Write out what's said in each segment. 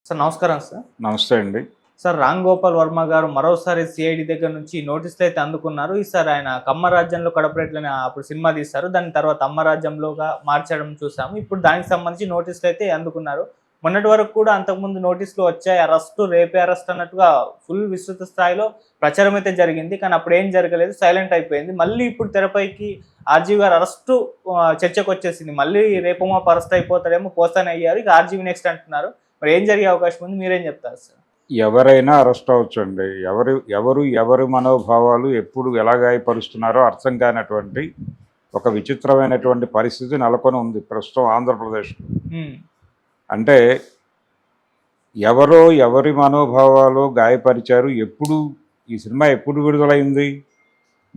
Sir నమస్కారం sir. నమస్తే అండి. సార్ 'రామ్ గోపాల్ వర్మ' గారు మరోసారి సిఐడి దగ్గర నుంచి నోటీసులైతే అందుకున్నారు. ఈసారి ఆయన 'కమ్మరాజ్యంలో కడపరేట్లని' అప్పుడు సినిమా తీశారు. దాని తర్వాత 'అమ్మరాజ్యంలోగా' మార్చడం చూసాము. ఇప్పుడు దానికి సంబంధించి నోటీసులైతే అందుకున్నారు. మొన్నటి వరకు కూడా అంతకుముందు నోటీసులు వచ్చాయి. అరెస్టు, రేపే అరెస్ట్ అన్నట్టుగా ఫుల్ విస్తృత స్థాయిలో ప్రచారం అయితే జరిగింది. కానీ అప్పుడు ఏం జరగలేదు, సైలెంట్ అయిపోయింది. మళ్ళీ ఇప్పుడు తెరపైకి ఆర్జీవి గారు అరెస్టు చర్చకు వచ్చేసింది. మళ్ళీ రేపు మాపు అరెస్ట్ అయిపోతాడేమో, పోస్తానే అయ్యారు. ఇక ఆర్జీవి నెక్స్ట్ అంటున్నారు. మరి ఏం జరిగే అవకాశం ఉంది, మీరేం చెప్తారు సార్? ఎవరైనా అరెస్ట్ అవ్వచ్చండి. ఎవరి మనోభావాలు ఎప్పుడు ఎలా గాయపరుస్తున్నారో అర్థం కానటువంటి ఒక విచిత్రమైనటువంటి పరిస్థితి నెలకొని ఉంది ప్రస్తుతం ఆంధ్రప్రదేశ్లో. అంటే ఎవరి మనోభావాలు గాయపరిచారు, ఈ సినిమా ఎప్పుడు విడుదలైంది,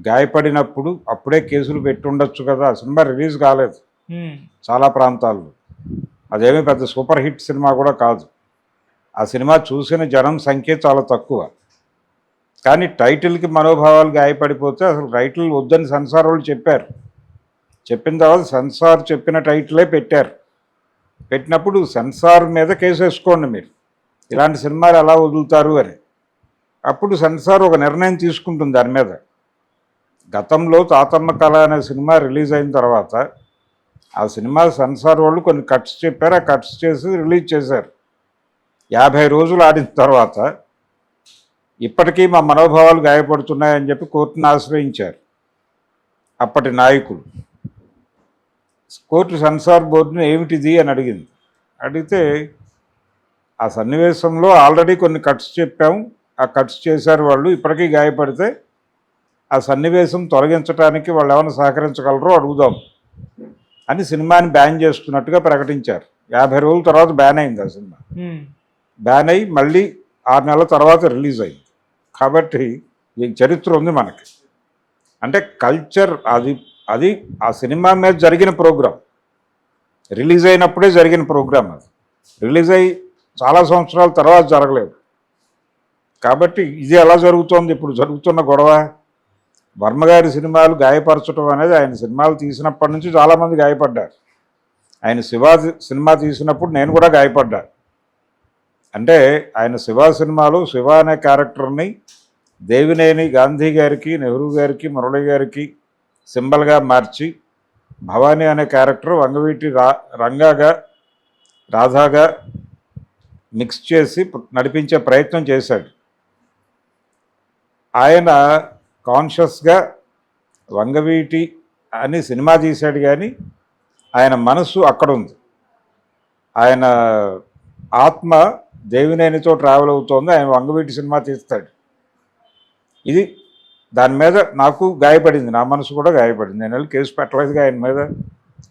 గాయపడినప్పుడు అప్పుడే కేసులు పెట్టుండొచ్చు కదా. ఆ సినిమా రిలీజ్ కాలేదు చాలా ప్రాంతాల్లో. అదేమీ పెద్ద సూపర్ హిట్ సినిమా కూడా కాదు. ఆ సినిమా చూసిన జనం సంఖ్య చాలా తక్కువ. కానీ టైటిల్కి మనోభావాలు గాయపడిపోతే అసలు టైటిల్ వద్దని సెన్సార్ వాళ్ళు చెప్పారు. చెప్పిన తర్వాత సెన్సార్ చెప్పిన టైటిలే పెట్టారు. పెట్టినప్పుడు సెన్సార్ మీద కేసు వేసుకోండి మీరు, ఇలాంటి సినిమాలు ఎలా వదులుతారు అని. అప్పుడు సెన్సార్ ఒక నిర్ణయం తీసుకుంటుంది దాని మీద. గతంలో తాతమ్మ కళ అనే సినిమా రిలీజ్ అయిన తర్వాత ఆ సినిమా సెన్సార్ వాళ్ళు కొన్ని కట్స్ చెప్పారు. ఆ కట్స్ చేసి రిలీజ్ చేశారు. 50 రోజులు ఆడిన తర్వాత ఇప్పటికీ మా మనోభావాలు గాయపడుతున్నాయని చెప్పి కోర్టును ఆశ్రయించారు అప్పటి నాయకులు. కోర్టు సెన్సార్ బోర్డును ఏమిటిది అని అడిగింది. అడిగితే ఆ సన్నివేశంలో ఆల్రెడీ కొన్ని కట్స్ చెప్పాము, ఆ కట్స్ చేశారు వాళ్ళు, ఇప్పటికీ గాయపడితే ఆ సన్నివేశం తొలగించడానికి వాళ్ళు ఏమైనా సహకరించగలరో అడుగుదాం అని సినిమాని బ్యాన్ చేస్తున్నట్టుగా ప్రకటించారు. 50 రోజుల తర్వాత బ్యాన్ అయింది ఆ సినిమా. బ్యాన్ అయ్యి మళ్ళీ 6 నెలల తర్వాత రిలీజ్ అయింది. కాబట్టి ఈ చరిత్ర ఉంది మనకి. అంటే కల్చర్ అది ఆ సినిమా మీద జరిగిన ప్రోగ్రాం, రిలీజ్ అయినప్పుడే జరిగిన ప్రోగ్రాం. అది రిలీజ్ అయ్యి చాలా సంవత్సరాల తర్వాత జరగలేదు. కాబట్టి ఇది ఎలా జరుగుతోంది ఇప్పుడు జరుగుతున్న గొడవ? వర్మగారి సినిమాలు గాయపరచడం అనేది, ఆయన సినిమాలు తీసినప్పటి నుంచి చాలామంది గాయపడ్డారు. ఆయన శివ సినిమా తీసినప్పుడు నేను కూడా గాయపడ్డా. అంటే ఆయన శివ సినిమాలో శివ అనే క్యారెక్టర్ని దేవినేని గాంధీ గారికి, నెహ్రూ గారికి, మురళి గారికి సింబల్గా మార్చి భవానీ అనే క్యారెక్టర్ వంగవీటి రంగాగా, రాధాగా మిక్స్ చేసి నడిపించే ప్రయత్నం చేశాడు. ఆయన కాన్షియస్గా వంగవీటి అని సినిమా తీశాడు, కానీ ఆయన మనసు అక్కడ ఉంది. ఆయన ఆత్మ దేవినేనితో ట్రావెల్ అవుతోంది. ఆయన వంగవీటి సినిమా తీస్తాడు. ఇది దాని మీద నాకు గాయపడింది, నా మనసు కూడా గాయపడింది. నేను వెళ్ళి కేసు పెట్టలేదుగా, ఆయన మీద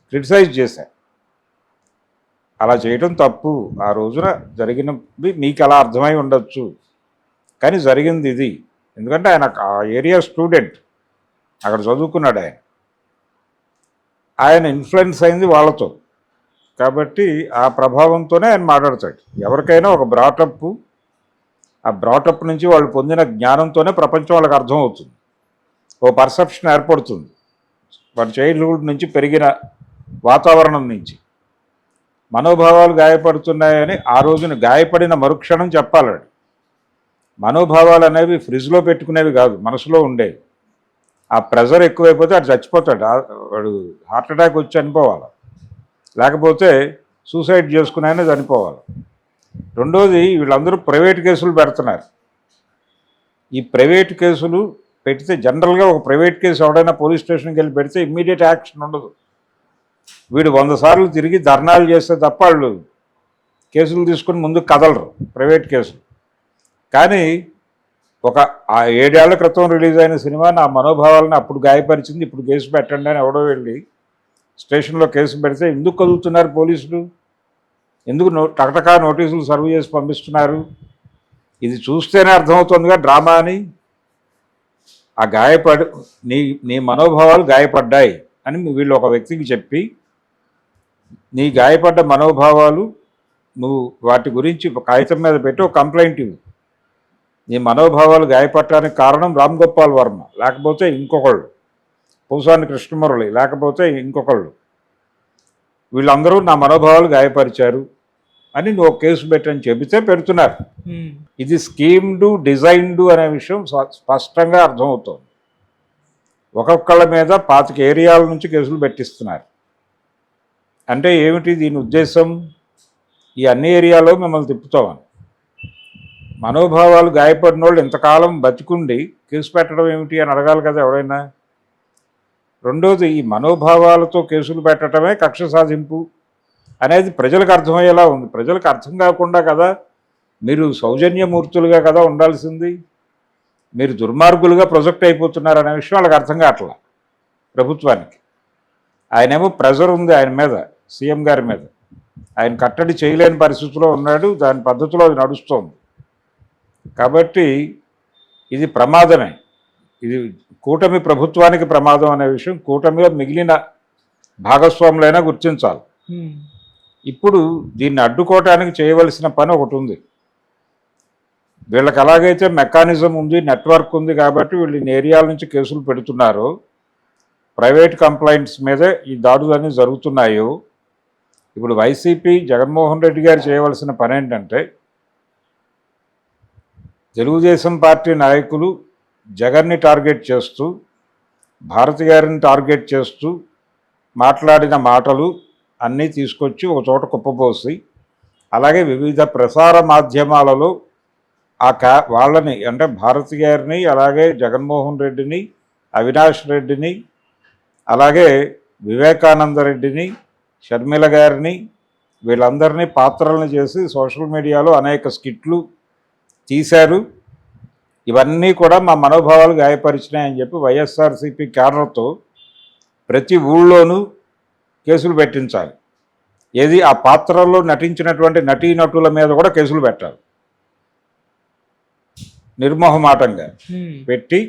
క్రిటిసైజ్ చేశాను. అలా చేయడం తప్పు. ఆ రోజున జరిగినవి మీకు అలా అర్థమై ఉండొచ్చు, కానీ జరిగింది ఇది. ఎందుకంటే ఆయన ఆ ఏరియా స్టూడెంట్, అక్కడ చదువుకున్నాడు. ఆయన ఇన్ఫ్లుయెన్స్ అయింది వాళ్ళతో. కాబట్టి ఆ ప్రభావంతోనే ఆయన మాట్లాడతాడు. ఎవరికైనా ఒక బ్రాటప్, ఆ బ్రాటప్ నుంచి వాళ్ళు పొందిన జ్ఞానంతోనే ప్రపంచం వాళ్ళకి అర్థమవుతుంది. ఓ పర్సెప్షన్ ఏర్పడుతుంది వాళ్ళ చైల్డ్హుడ్ నుంచి, పెరిగిన వాతావరణం నుంచి. మనోభావాలు గాయపడుతున్నాయని ఆ రోజున గాయపడిన మరుక్షణం చెప్పాలండి. మనోభావాలు అనేవి ఫ్రిడ్జ్లో పెట్టుకునేవి కాదు, మనసులో ఉండేవి. ఆ ప్రెజర్ ఎక్కువైపోతే అటు చచ్చిపోతాడు. వాడు హార్ట్ అటాక్ వచ్చి చనిపోవాలి, లేకపోతే సూసైడ్ చేసుకునే చనిపోవాలి. రెండోది, వీళ్ళందరూ ప్రైవేట్ కేసులు పెడుతున్నారు. ఈ ప్రైవేట్ కేసులు పెడితే జనరల్గా ఒక ప్రైవేట్ కేసు ఎవడైనా పోలీస్ స్టేషన్కి వెళ్ళి పెడితే ఇమ్మీడియట్ యాక్షన్ ఉండదు. వీడు 100 సార్లు తిరిగి ధర్నాలు చేస్తే తప్ప వాళ్ళు కేసులు తీసుకుని ముందుకు కదలరు, ప్రైవేట్ కేసులు. కానీ ఒక 7 ఏళ్ల క్రితం రిలీజ్ అయిన సినిమా నా మనోభావాలను అప్పుడు గాయపరిచింది, ఇప్పుడు కేసు పెట్టండి అని ఎవడో వెళ్ళి స్టేషన్లో కేసు పెడితే ఎందుకు కదులుతున్నారు పోలీసులు? ఎందుకు టకటకా నోటీసులు సర్వ్ చేసి పంపిస్తున్నారు? ఇది చూస్తేనే అర్థమవుతుందిగా డ్రామా అని. ఆ నీ మనోభావాలు గాయపడ్డాయి అని వీళ్ళు ఒక వ్యక్తికి చెప్పి, నీ గాయపడ్డ మనోభావాలు నువ్వు వాటి గురించి కాగితం మీద పెట్టి ఒక కంప్లైంట్ ఇవ్వు. నీ మనోభావాలు గాయపడటానికి కారణం రామ్ గోపాల్ వర్మ, లేకపోతే ఇంకొకళ్ళు పూసాని కృష్ణమురళి, లేకపోతే ఇంకొకళ్ళు. వీళ్ళందరూ నా మనోభావాలు గాయపరిచారు అని నువ్వు కేసు పెట్టని చెబితే పెడుతున్నారు. ఉమ్, ఇది స్కీమ్డు డిజైన్డు అనే విషయం స్పష్టంగా అర్థమవుతుంది. ఒక్కొక్కళ్ళ మీద 25 ఏరియాల నుంచి కేసులు పెట్టిస్తున్నారు. అంటే ఏమిటి దీని ఉద్దేశం? ఈ అన్ని ఏరియాలో మిమ్మల్ని తిప్పుతామని. మనోభావాలు గాయపడిన వాళ్ళు ఇంతకాలం బతికుండి కేసు పెట్టడం ఏమిటి అని అడగాలి కదా ఎవరైనా. రెండోది, ఈ మనోభావాలతో కేసులు పెట్టడమే కక్ష సాధింపు అనేది ప్రజలకు అర్థమయ్యేలా ఉంది. ప్రజలకు అర్థం కాకుండా కదా మీరు సౌజన్యమూర్తులుగా కదా ఉండాల్సింది. మీరు దుర్మార్గులుగా ప్రొజెక్ట్ అయిపోతున్నారు అనే విషయం వాళ్ళకి అర్థం కావట్లా ప్రభుత్వానికి. ఆయనేమో ప్రెజర్ ఉంది ఆయన మీద, సీఎం గారి మీద. ఆయన కట్టడి చేయలేని పరిస్థితిలో ఉన్నాడు, దాని పద్ధతిలో అది నడుస్తోంది. కాబట్టి ఇది ప్రమాదమే. ఇది కూటమి ప్రభుత్వానికి ప్రమాదం అనే విషయం కూటమిలో మిగిలిన భాగస్వాములైనా గుర్తించాలి. ఉమ్, ఇప్పుడు దీన్ని అడ్డుకోవటానికి చేయవలసిన పని ఒకటి ఉంది. వీళ్ళకి అలాగైతే మెకానిజం ఉంది, నెట్వర్క్ ఉంది కాబట్టి వీళ్ళు ఇన్ని ఏరియాల నుంచి కేసులు పెడుతున్నారో, ప్రైవేట్ కంప్లైంట్స్ మీదే ఈ దాడులన్నీ జరుగుతున్నాయో, ఇప్పుడు వైసీపీ జగన్మోహన్ రెడ్డి గారు చేయవలసిన పని ఏంటంటే, తెలుగుదేశం పార్టీ నాయకులు జగన్ని టార్గెట్ చేస్తూ, భారతి గారిని టార్గెట్ చేస్తూ మాట్లాడిన మాటలు అన్నీ తీసుకొచ్చి ఒక చోట కుప్పపోసి, అలాగే వివిధ ప్రసార మాధ్యమాలలో వాళ్ళని అంటే భారతి గారిని, అలాగే జగన్మోహన్ రెడ్డిని, అవినాష్ రెడ్డిని, అలాగే వివేకానంద రెడ్డిని, షర్మిల గారిని, వీళ్ళందరినీ పాత్రలను చేసి సోషల్ మీడియాలో అనేక స్కిట్లు తీశారు. ఇవన్నీ కూడా మా మనోభావాలు గాయపరిచినాయని చెప్పి వైఎస్ఆర్సీపీ క్యాడర్తో ప్రతి ఊళ్ళోనూ కేసులు పెట్టించాలి. ఏది ఆ పాత్రల్లో నటించినటువంటి నటీనటుల మీద కూడా కేసులు పెట్టాలి నిర్మోహమాటంగా పెట్టి.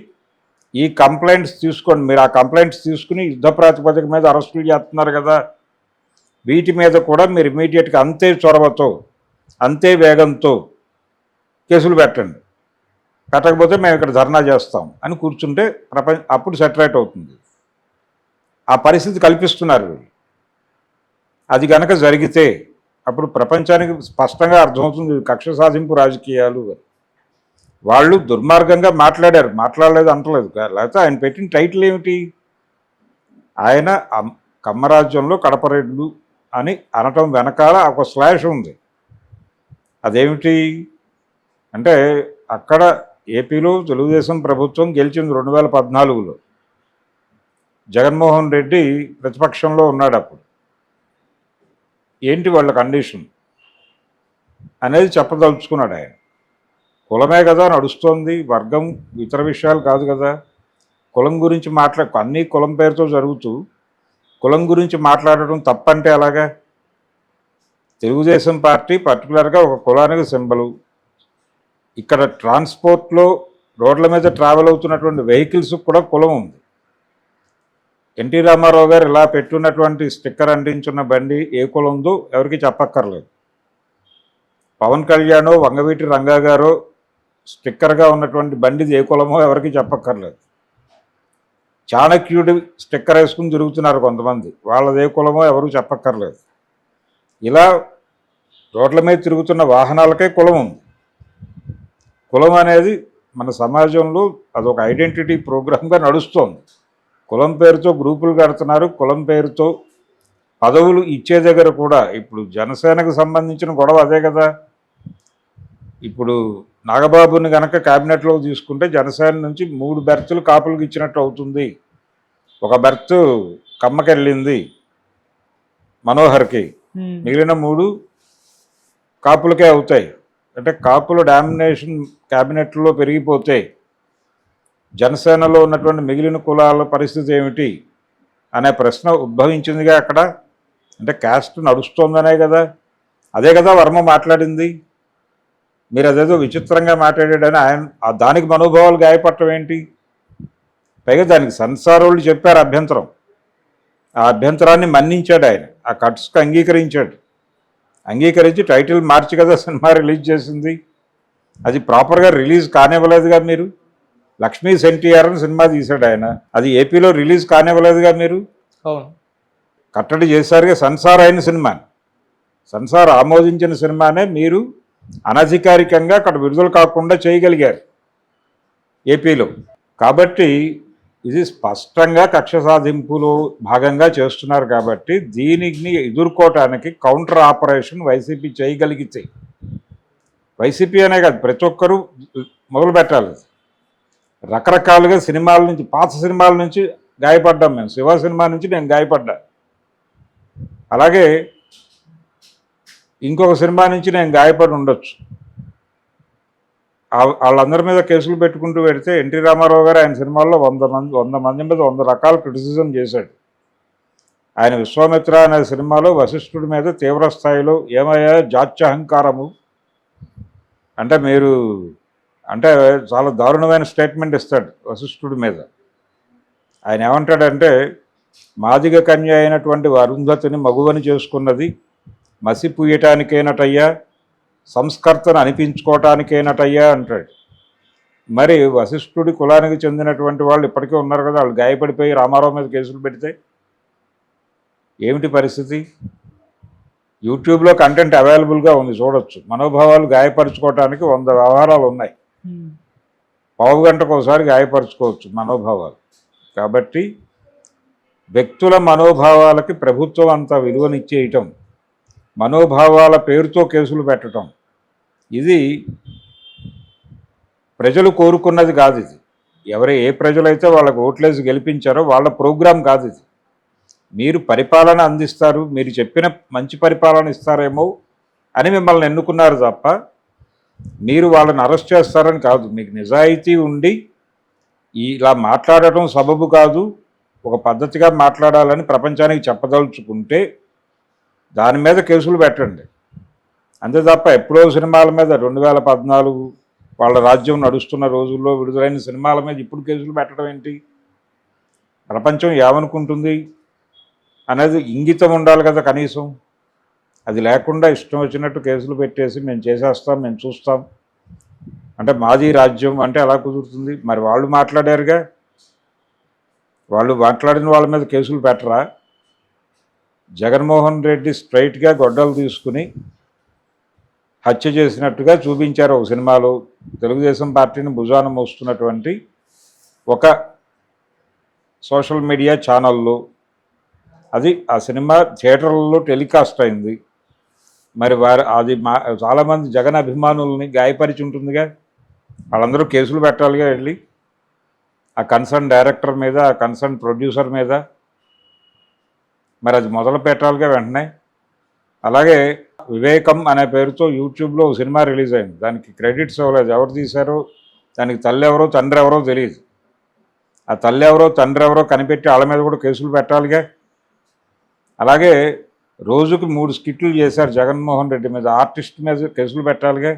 ఈ కంప్లైంట్స్ తీసుకోండి, మీరు ఆ కంప్లైంట్స్ తీసుకుని యుద్ధ ప్రాతిపదిక మీద అరెస్టులు చేస్తున్నారు కదా, వీటి మీద కూడా మీరు ఇమీడియట్గా అంతే చొరవతో అంతే వేగంతో కేసులు పెట్టండి. పెట్టకపోతే మేము ఇక్కడ ధర్నా చేస్తాం అని కూర్చుంటే అప్పుడు సెటరేట్ అవుతుంది. ఆ పరిస్థితి కల్పిస్తున్నారు వీళ్ళు. అది కనుక జరిగితే అప్పుడు ప్రపంచానికి స్పష్టంగా అర్థమవుతుంది కక్ష సాధింపు రాజకీయాలు. వాళ్ళు దుర్మార్గంగా మాట్లాడారు, మాట్లాడలేదు అంటలేదు. లేకపోతే ఆయన పెట్టిన టైటిల్ ఏమిటి? ఆయన కమ్మరాజ్యంలో కడపరెడ్లు అని అనటం వెనకాల ఒక స్లాష్ ఉంది. అదేమిటి అంటే, అక్కడ ఏపీలో తెలుగుదేశం ప్రభుత్వం గెలిచింది 2014లో. జగన్మోహన్ రెడ్డి ప్రతిపక్షంలో ఉన్నాడు అప్పుడు. ఏంటి వాళ్ళ కండిషన్ అనేది చెప్పదలుచుకున్నాడు ఆయన. కులమే కదా నడుస్తోంది, వర్గం ఇతర విషయాలు కాదు కదా. కులం గురించి అన్నీ కులం పేరుతో జరుగుతూ కులం గురించి మాట్లాడటం తప్పంటే అలాగా? తెలుగుదేశం పార్టీ పర్టికులర్గా ఒక కులానికి సింబలు. ఇక్కడ ట్రాన్స్పోర్ట్లో రోడ్ల మీద ట్రావెల్ అవుతున్నటువంటి వెహికల్స్ కూడా కులం ఉంది. ఎన్టీ రామారావు గారు ఇలా పెట్టున్నటువంటి స్టిక్కర్ అంటించున్న బండి ఏ కులం ఉందో ఎవరికి చెప్పక్కర్లేదు. పవన్ కళ్యాణ్, వంగవీటి రంగా గారు స్టిక్కర్గా ఉన్నటువంటి బండిది ఏ కులమో ఎవరికి చెప్పక్కర్లేదు. చాణక్యుడి స్టిక్కర్ వేసుకుని తిరుగుతున్నారు కొంతమంది, వాళ్ళది ఏ కులమో ఎవరు చెప్పక్కర్లేదు. ఇలా రోడ్ల మీద తిరుగుతున్న వాహనాలకే కులం ఉంది. కులం అనేది మన సమాజంలో అదొక ఐడెంటిటీ ప్రోగ్రామ్గా నడుస్తోంది. కులం పేరుతో గ్రూపులు కడుతున్నారు, కులం పేరుతో పదవులు ఇచ్చే దగ్గర కూడా. ఇప్పుడు జనసేనకు సంబంధించిన గొడవ అదే కదా. ఇప్పుడు నాగబాబుని కనుక క్యాబినెట్లో తీసుకుంటే జనసేన నుంచి 3 బెర్తులు కాపులకు ఇచ్చినట్టు అవుతుంది. ఒక బెర్త్ కమ్మకెళ్ళింది మనోహర్కి, మిగిలిన 3 కాపులకే అవుతాయి. అంటే కాపుల డామినేషన్ క్యాబినెట్లో పెరిగిపోతే జనసేనలో ఉన్నటువంటి మిగిలిన కులాల పరిస్థితి ఏమిటి అనే ప్రశ్న ఉద్భవించిందిగా అక్కడ. అంటే క్యాస్ట్ నడుస్తోందనే కదా, అదే కదా వర్మ మాట్లాడింది. మీరు అదేదో విచిత్రంగా మాట్లాడాడని ఆయన దానికి మనోభావాలు గాయపడటం ఏంటి? పైగా దానికి సెన్సార్ వాళ్ళు చెప్పారు అభ్యంతరం. ఆ అభ్యంతరాన్ని మన్నించాడు ఆయన, ఆ కట్స్కి అంగీకరించి టైటిల్ మార్చి కదా సినిమా రిలీజ్ చేసింది. అది ప్రాపర్గా రిలీజ్ కానివ్వలేదుగా మీరు. లక్ష్మీ ఎన్టీఆర్ అని సినిమా తీశాడు ఆయన, అది ఏపీలో రిలీజ్ కానివ్వలేదుగా మీరు. కట్టడి చేశారుగా సెన్సార్ అయిన సినిమా. సెన్సార్ ఆమోదించిన సినిమానే మీరు అనధికారికంగా అక్కడ విడుదల కాకుండా చేయగలిగారు ఏపీలో. కాబట్టి ఇది స్పష్టంగా కక్ష సాధింపులో భాగంగా చేస్తున్నారు. కాబట్టి దీనిని ఎదుర్కోవటానికి కౌంటర్ ఆపరేషన్ వైసీపీ చేయగలిగితే, వైసీపీ అనే కాదు ప్రతి ఒక్కరూ మొదలు పెట్టాలి. రకరకాలుగా సినిమాల నుంచి, పాత సినిమాల నుంచి గాయపడ్డాం మేము. శివ సినిమా నుంచి నేను గాయపడ్డా, అలాగే ఇంకొక సినిమా నుంచి నేను గాయపడి ఉండొచ్చు. వాళ్ళందరి మీద కేసులు పెట్టుకుంటూ పెడితే ఎన్టీ రామారావు గారు ఆయన సినిమాల్లో 100 మంది మీద 100 రకాల క్రిటిసిజం చేశాడు. ఆయన విశ్వామిత్ర అనే సినిమాలో వశిష్ఠుడి మీద తీవ్ర స్థాయిలో ఏమయ్యా జాత్యహంకారము అంటే మీరు అంటే చాలా దారుణమైన స్టేట్మెంట్ ఇస్తాడు వశిష్ఠుడి మీద. ఆయన ఏమంటాడంటే, మాదిగ కన్య అయినటువంటి అరుంధతిని మగువని చేసుకున్నది మసిపూయటానికేనటయ్యా, సంస్కర్తను అనిపించుకోవటానికేనటయ్యా అంటాడు. మరి వశిష్ఠుడి కులానికి చెందినటువంటి వాళ్ళు ఇప్పటికే ఉన్నారు కదా, వాళ్ళు గాయపడిపోయి రామారావు మీద కేసులు పెడితే ఏమిటి పరిస్థితి? యూట్యూబ్లో కంటెంట్ అవైలబుల్గా ఉంది, చూడొచ్చు. మనోభావాలు గాయపరుచుకోవటానికి 100 వ్యవహారాలు ఉన్నాయి. పావు గంటకు ఒకసారి గాయపరుచుకోవచ్చు మనోభావాలు. కాబట్టి వ్యక్తుల మనోభావాలకి ప్రభుత్వం అంత విలువనిచ్చేయటం, మనోభావాల పేరుతో కేసులు పెట్టడం, ఇది ప్రజలు కోరుకున్నది కాదు. ఇది ఏ ప్రజలైతే వాళ్ళకు ఓట్లేసి గెలిపించారో వాళ్ళ ప్రోగ్రాం కాదు ఇది. మీరు పరిపాలన అందిస్తారు, మీరు చెప్పిన మంచి పరిపాలన ఇస్తారేమో అని మిమ్మల్ని ఎన్నుకున్నారు తప్ప మీరు వాళ్ళని అరెస్ట్ చేస్తారని కాదు. మీకు నిజాయితీ ఉండి ఇలా మాట్లాడటం సబబు కాదు, ఒక పద్ధతిగా మాట్లాడాలని ప్రపంచానికి చెప్పదలుచుకుంటే దాని మీద కేసులు పెట్టండి. అంతే తప్ప ఎప్పుడో సినిమాల మీద 2014 వాళ్ళ రాజ్యం నడుస్తున్న రోజుల్లో విడుదలైన సినిమాల మీద ఇప్పుడు కేసులు పెట్టడం ఏంటి? ప్రపంచం ఏమనుకుంటుంది అనేది ఇంగితం ఉండాలి కదా కనీసం. అది లేకుండా ఇష్టం వచ్చినట్టు కేసులు పెట్టేసి మేము చేసేస్తాం, మేము చూస్తాం అంటే మాది రాజ్యం అంటే ఎలా కుదురుతుంది? మరి వాళ్ళు మాట్లాడారుగా, వాళ్ళు మాట్లాడిన వాళ్ళ మీద కేసులు పెట్టరా? జగన్మోహన్ రెడ్డి స్ట్రైట్గా గొడ్డలు తీసుకుని హత్య చేసినట్టుగా చూపించారు ఒక సినిమాలో. తెలుగుదేశం పార్టీని భుజాన మోస్తున్నటువంటి ఒక సోషల్ మీడియా ఛానల్లో అది ఆ సినిమా థియేటర్లలో టెలికాస్ట్ అయింది. మరి అది చాలామంది జగన్ అభిమానుల్ని గాయపరిచి ఉంటుందిగా, వాళ్ళందరూ కేసులు పెట్టాలిగా వెళ్ళి ఆ కన్సర్న్ డైరెక్టర్ మీద, ఆ కన్సర్న్ ప్రొడ్యూసర్ మీద. మరి అది మొదలు పెట్టాలిగా వెంటనే. అలాగే వివేకం అనే పేరుతో యూట్యూబ్లో ఒక సినిమా రిలీజ్ అయింది, దానికి క్రెడిట్స్ ఇవ్వలేదు. ఎవరు తీశారో దానికి తల్లి ఎవరో తండ్రి ఎవరో తెలియదు. ఆ తల్లి ఎవరో తండ్రి ఎవరో కనిపెట్టి వాళ్ళ మీద కూడా కేసులు పెట్టాలిగా. అలాగే రోజుకు 3 స్కిట్లు చేశారు జగన్మోహన్ రెడ్డి మీద, ఆర్టిస్ట్ మీద కేసులు పెట్టాలిగా.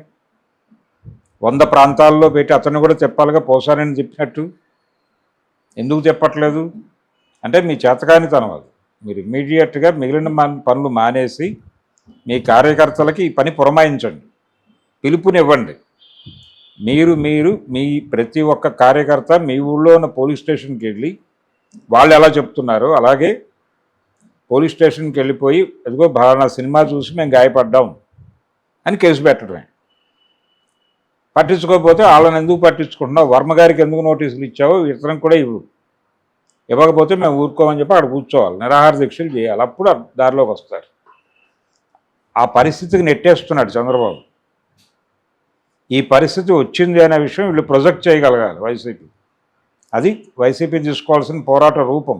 100 ప్రాంతాల్లో పెట్టి అతన్ని కూడా చెప్పాలిగా, పోసానని చెప్పినట్టు. ఎందుకు చెప్పట్లేదు అంటే మీ చేతకానితనం. అది మీరు ఇమ్మీడియట్గా మిగిలిన పనులు మానేసి మీ కార్యకర్తలకి ఈ పని పురమాయించండి, పిలుపునివ్వండి. మీరు మీ ప్రతి ఒక్క కార్యకర్త మీ ఊళ్ళో ఉన్న పోలీస్ స్టేషన్కి వెళ్ళి వాళ్ళు ఎలా చెప్తున్నారో అలాగే పోలీస్ స్టేషన్కి వెళ్ళిపోయి, అదిగో నా సినిమా చూసి మేము గాయపడ్డాం అని కేసు పెట్టడమే. పట్టించుకోకపోతే వాళ్ళని ఎందుకు పట్టించుకుంటున్నావు, వర్మ గారికి ఎందుకు నోటీసులు ఇచ్చావో ఇతరం కూడా ఇవ్వకపోతే మేము ఊరుకోమని చెప్పి అక్కడ కూర్చోవాలి, నిరాహార దీక్షలు చేయాలి, అప్పుడు దారిలోకి వస్తారు. ఆ పరిస్థితికి నెట్టేస్తున్నాడు చంద్రబాబు. ఈ పరిస్థితి వచ్చింది అనే విషయం వీళ్ళు ప్రొజెక్ట్ చేయగలగాలి వైసీపీ. అది వైసీపీ తీసుకోవాల్సిన పోరాట రూపం.